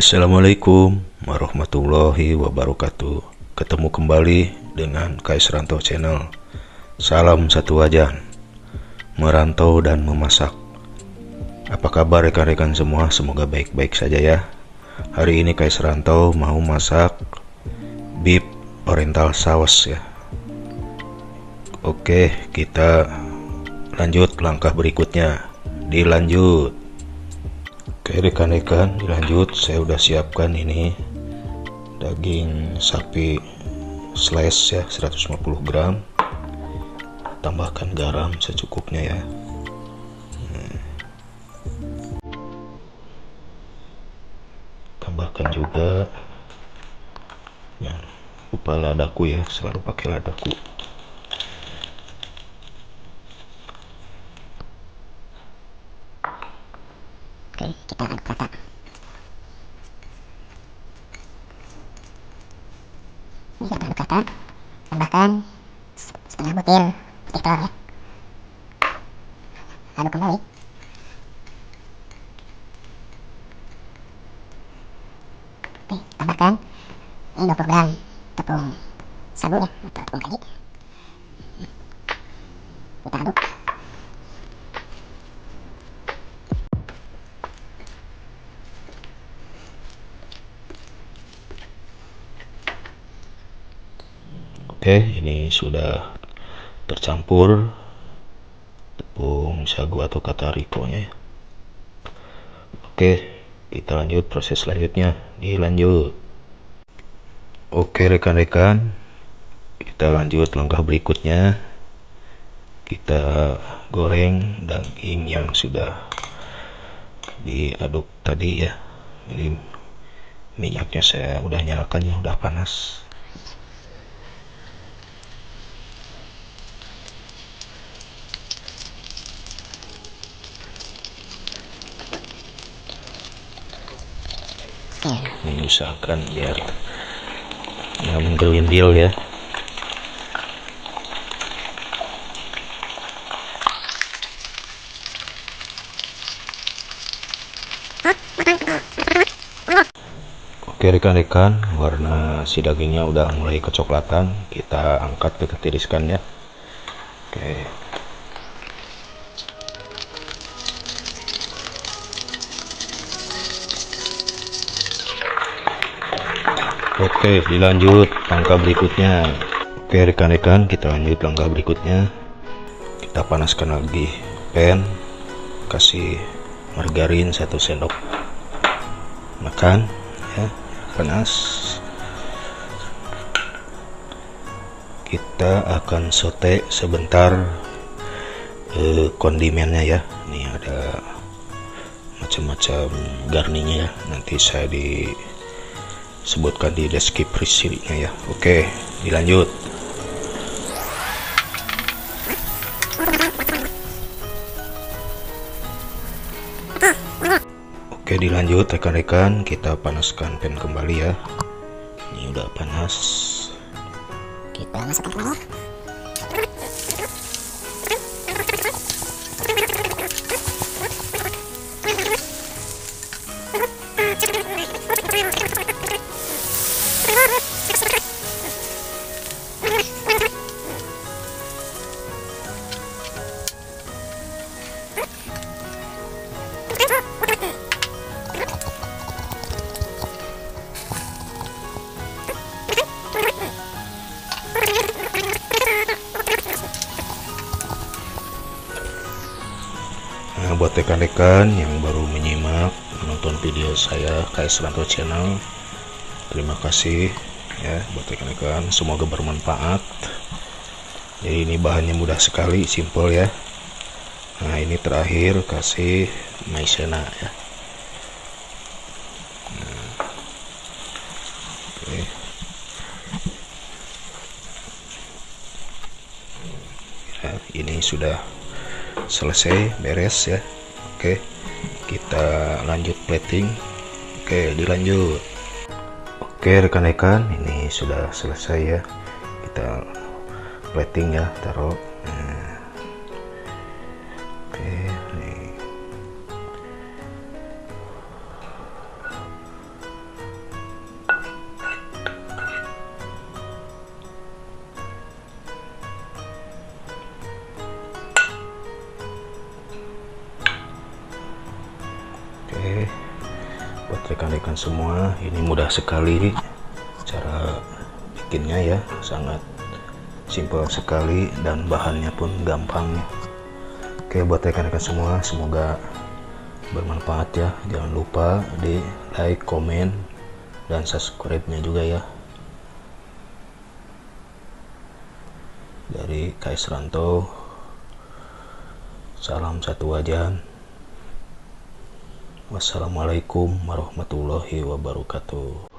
Assalamualaikum warahmatullahi wabarakatuh. Ketemu kembali dengan KS Rantau Channel. Salam satu wajan, merantau dan memasak. Apa kabar rekan-rekan semua? Semoga baik-baik saja ya. Hari ini KS Rantau mau masak beef oriental sauce ya. Oke, kita lanjut langkah berikutnya. Dilanjut. Oke rekan-rekan, dilanjut. Saya udah siapkan ini daging sapi slice ya, 150 gram. Tambahkan garam secukupnya ya. Tambahkan juga ya, lupa ladaku ya, selalu pakai ladaku. Oke, kita aduk rata. Ini kita aduk rata. Tambahkan setengah butir putih telur ya. Aduk kembali. Oke, tambahkan ini 20 gram tepung sagu ya, atau tepung kaki. Kita aduk. Oke, ini sudah tercampur tepung sagu atau katarikonya ya. Oke, kita lanjut proses selanjutnya. Dilanjut. Oke rekan-rekan, kita lanjut langkah berikutnya. Kita goreng daging yang sudah diaduk tadi ya. Ini minyaknya saya udah nyalakan ya, udah panas. Ini usahakan biar nggak menggelindil ya. Oke rekan-rekan, warna si dagingnya udah mulai kecoklatan. Kita angkat, kita tiriskan ya. Oke. Oke, dilanjut langkah berikutnya. Oke rekan-rekan, kita lanjut langkah berikutnya. Kita panaskan lagi pan, kasih margarin 1 sendok makan ya, panas. Kita akan saute sebentar kondimennya ya. Ini ada macam-macam garninya ya, nanti saya sebutkan di deskripsinya ya. Oke, dilanjut. Oke, dilanjut rekan-rekan, kita panaskan pan kembali ya. Ini udah panas. Kita masukkan kembali. Nah, buat rekan-rekan yang baru menyimak menonton video saya KS Rantau Channel, terima kasih ya buat rekan-rekan, semoga bermanfaat. Jadi ini bahannya mudah sekali, simple ya. Nah ini terakhir kasih maizena ya. Nah, oke. Ya, ini sudah selesai, beres ya. Oke, kita lanjut plating. Oke, dilanjut. Oke rekan-rekan, ini sudah selesai ya. Kita plating ya, taruh. Nah, oke, nih. Oke, buat rekan-rekan semua, ini mudah sekali cara bikinnya ya, sangat simpel sekali dan bahannya pun gampang. Oke, buat rekan-rekan semua, semoga bermanfaat ya. Jangan lupa di like, komen, dan subscribe-nya juga ya. Dari Kais Ranto, salam satu wajan. Wassalamualaikum warahmatullahi wabarakatuh.